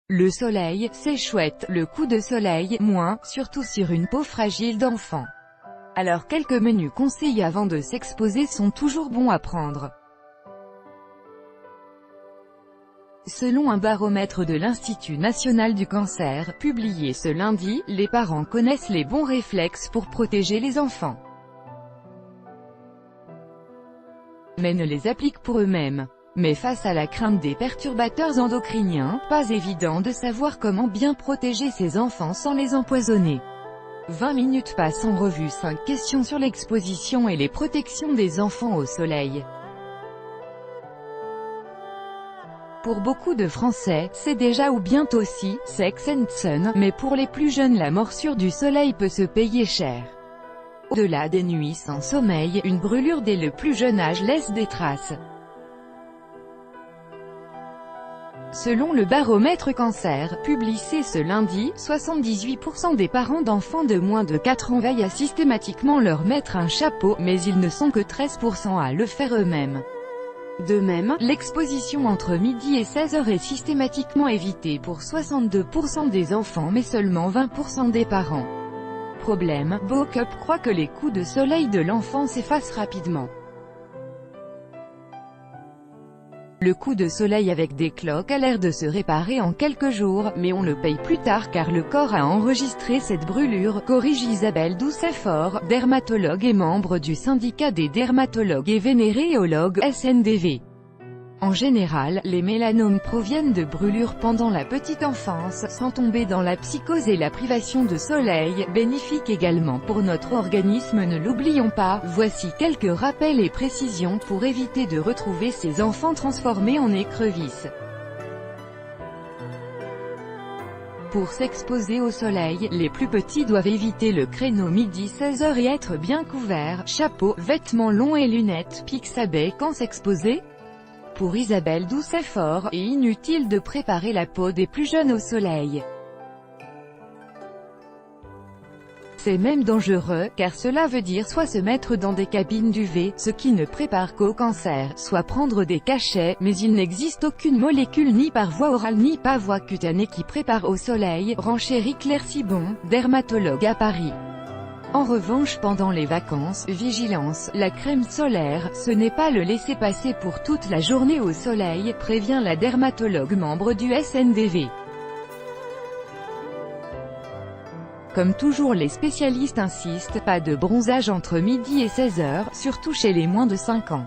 Le soleil, c'est chouette, le coup de soleil, moins, surtout sur une peau fragile d'enfant. Alors quelques menus conseils avant de s'exposer sont toujours bons à prendre. Selon un baromètre de l'Institut national du cancer, publié ce lundi, les parents connaissent les bons réflexes pour protéger les enfants, mais ne les appliquent pour eux-mêmes. Mais face à la crainte des perturbateurs endocriniens, pas évident de savoir comment bien protéger ses enfants sans les empoisonner. 20 minutes passent en revue 5 questions sur l'exposition et les protections des enfants au soleil. Pour beaucoup de Français, c'est déjà ou bientôt Sex and Sun, mais pour les plus jeunes la morsure du soleil peut se payer cher. Au-delà des nuits sans sommeil, une brûlure dès le plus jeune âge laisse des traces. Selon le baromètre cancer, publié ce lundi, 78% des parents d'enfants de moins de 4 ans veillent à systématiquement leur mettre un chapeau, mais ils ne sont que 13% à le faire eux-mêmes. De même, l'exposition entre midi et 16h est systématiquement évitée pour 62% des enfants mais seulement 20% des parents. Problème, Bokup croit que les coups de soleil de l'enfant s'effacent rapidement. Le coup de soleil avec des cloques a l'air de se réparer en quelques jours, mais on le paye plus tard car le corps a enregistré cette brûlure, corrige Isabelle Doucet-Fort, dermatologue et membre du syndicat des dermatologues et vénéréologues, SNDV. En général, les mélanomes proviennent de brûlures pendant la petite enfance, sans tomber dans la psychose et la privation de soleil, bénéfique également pour notre organisme ne l'oublions pas. Voici quelques rappels et précisions pour éviter de retrouver ces enfants transformés en écrevisses. Pour s'exposer au soleil, les plus petits doivent éviter le créneau midi 16h et être bien couverts, chapeau, vêtements longs et lunettes. Pixabay quand s'exposer ? Pour Isabelle Doucet-Fort, et inutile de préparer la peau des plus jeunes au soleil. C'est même dangereux, car cela veut dire soit se mettre dans des cabines d'UV, ce qui ne prépare qu'au cancer, soit prendre des cachets, mais il n'existe aucune molécule ni par voie orale ni par voie cutanée qui prépare au soleil, renchérit Claire Sibon, dermatologue à Paris. En revanche pendant les vacances, vigilance, la crème solaire, ce n'est pas le laisser-passer pour toute la journée au soleil, prévient la dermatologue membre du SNDV. Comme toujours les spécialistes insistent, pas de bronzage entre midi et 16h, surtout chez les moins de 5 ans.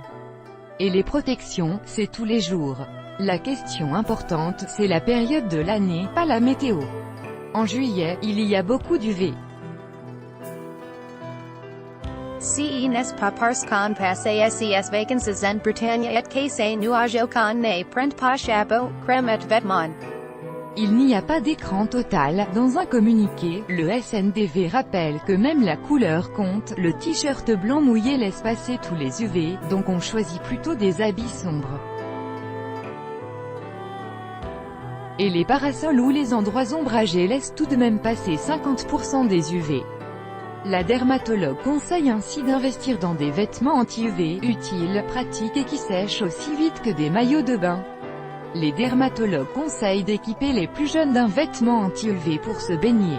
Et les protections, c'est tous les jours. La question importante, c'est la période de l'année, pas la météo. En juillet, il y a beaucoup d'UV. Ces pas parce qu'on passe ses vacances en Bretagne et que c'est nuageux qu'on ne prend pas chapeau, crème et vêtements. Il n'y a pas d'écran total. Dans un communiqué, le SNDV rappelle que même la couleur compte, le t-shirt blanc mouillé laisse passer tous les UV, donc on choisit plutôt des habits sombres. Et les parasols ou les endroits ombragés laissent tout de même passer 50% des UV. La dermatologue conseille ainsi d'investir dans des vêtements anti-UV, utiles, pratiques et qui sèchent aussi vite que des maillots de bain. Les dermatologues conseillent d'équiper les plus jeunes d'un vêtement anti-UV pour se baigner.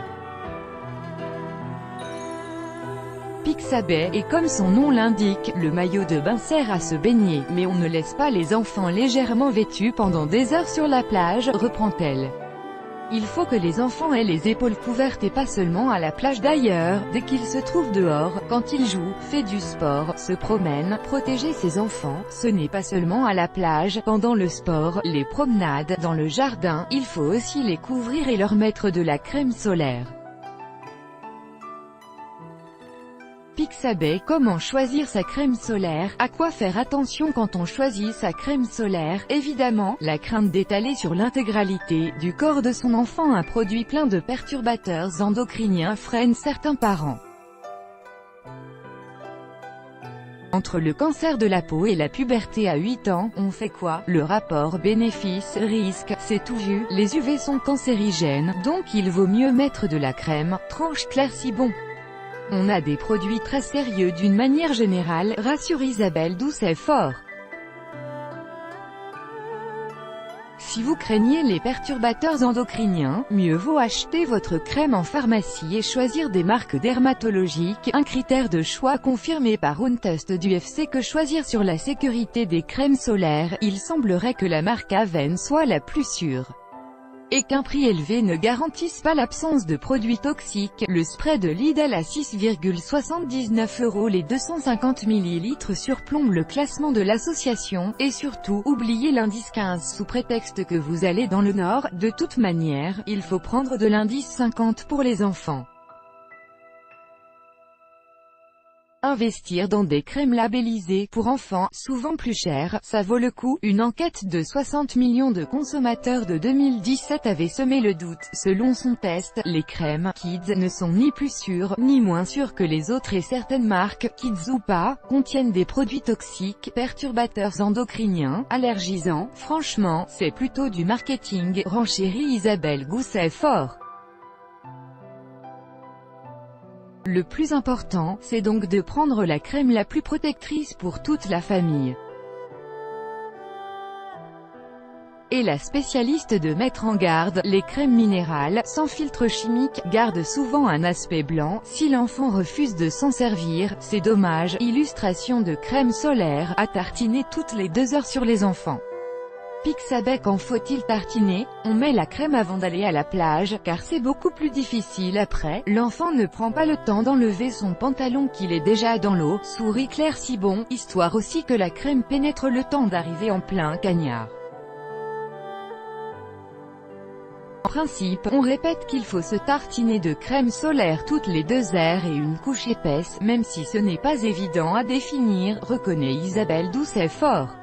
Pixabay, et comme son nom l'indique, le maillot de bain sert à se baigner, mais on ne laisse pas les enfants légèrement vêtus pendant des heures sur la plage, reprend-elle. Il faut que les enfants aient les épaules couvertes et pas seulement à la plage d'ailleurs, dès qu'ils se trouvent dehors, quand ils jouent, fait du sport, se promènent, protéger ses enfants, ce n'est pas seulement à la plage, pendant le sport, les promenades, dans le jardin, il faut aussi les couvrir et leur mettre de la crème solaire. Pixabay, comment choisir sa crème solaire? À quoi faire attention quand on choisit sa crème solaire? Évidemment, la crainte d'étaler sur l'intégralité du corps de son enfant un produit plein de perturbateurs endocriniens freine certains parents. Entre le cancer de la peau et la puberté à 8 ans, on fait quoi? Le rapport bénéfice-risque, c'est tout vu, les UV sont cancérigènes, donc il vaut mieux mettre de la crème, tranche Claire Sibon. On a des produits très sérieux d'une manière générale, rassure Isabelle Doucet-Fort. Si vous craignez les perturbateurs endocriniens, mieux vaut acheter votre crème en pharmacie et choisir des marques dermatologiques, un critère de choix confirmé par un test du UFC que choisir sur la sécurité des crèmes solaires. Il semblerait que la marque Aven soit la plus sûre et qu'un prix élevé ne garantisse pas l'absence de produits toxiques. Le spray de Lidl à 6,79 € les 250 ml surplombe le classement de l'association, et surtout, oubliez l'indice 15 sous prétexte que vous allez dans le Nord. De toute manière, il faut prendre de l'indice 50 pour les enfants. Investir dans des crèmes labellisées pour enfants, souvent plus chères, ça vaut le coup. Une enquête de 60 millions de consommateurs de 2017 avait semé le doute. Selon son test, les crèmes Kids ne sont ni plus sûres, ni moins sûres que les autres, et certaines marques, Kids ou pas, contiennent des produits toxiques, perturbateurs endocriniens, allergisants. Franchement, c'est plutôt du marketing, renchérit Isabelle Gousset-Faure. Le plus important, c'est donc de prendre la crème la plus protectrice pour toute la famille. Et la spécialiste de mettre en garde, les crèmes minérales, sans filtre chimique, gardent souvent un aspect blanc. Si l'enfant refuse de s'en servir, c'est dommage. Illustration de crème solaire, à tartiner toutes les 2 heures sur les enfants. Pixabec. En faut-il tartiner? On met la crème avant d'aller à la plage, car c'est beaucoup plus difficile après. L'enfant ne prend pas le temps d'enlever son pantalon qu'il est déjà dans l'eau, sourit Claire Sibon, histoire aussi que la crème pénètre le temps d'arriver en plein cagnard. En principe, on répète qu'il faut se tartiner de crème solaire toutes les 2 heures et une couche épaisse, même si ce n'est pas évident à définir, reconnaît Isabelle Gousset-Faure.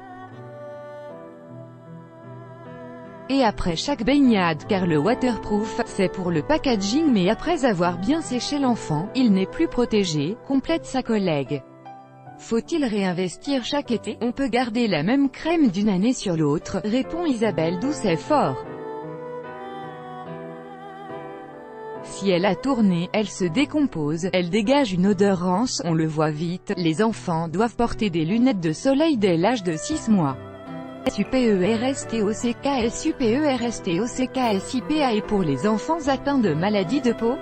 Et après chaque baignade, car le waterproof, c'est pour le packaging, mais après avoir bien séché l'enfant, il n'est plus protégé, complète sa collègue. Faut-il réinvestir chaque été? On peut garder la même crème d'une année sur l'autre, répond Isabelle Gousset-Faure. Si elle a tourné, elle se décompose, elle dégage une odeur rance, on le voit vite. Les enfants doivent porter des lunettes de soleil dès l'âge de 6 mois. SUPERSTOCK et pour les enfants atteints de maladies de peau.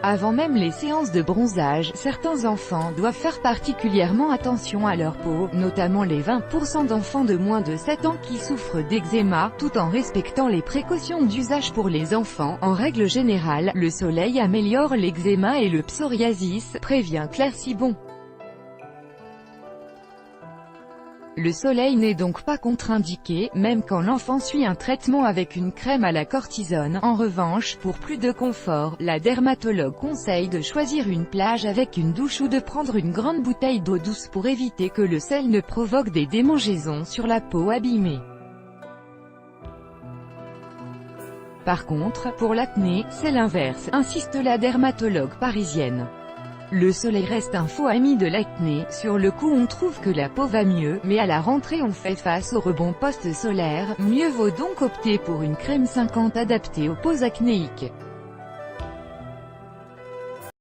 Avant même les séances de bronzage, certains enfants doivent faire particulièrement attention à leur peau, notamment les 20% d'enfants de moins de 7 ans qui souffrent d'eczéma, tout en respectant les précautions d'usage pour les enfants. En règle générale, le soleil améliore l'eczéma et le psoriasis, prévient Claire Sibon. Le soleil n'est donc pas contre-indiqué, même quand l'enfant suit un traitement avec une crème à la cortisone. En revanche, pour plus de confort, la dermatologue conseille de choisir une plage avec une douche ou de prendre une grande bouteille d'eau douce pour éviter que le sel ne provoque des démangeaisons sur la peau abîmée. Par contre, pour l'acné, c'est l'inverse, insiste la dermatologue parisienne. Le soleil reste un faux ami de l'acné. Sur le coup on trouve que la peau va mieux, mais à la rentrée on fait face au rebond post-solaire. Mieux vaut donc opter pour une crème 50 adaptée aux peaux acnéiques.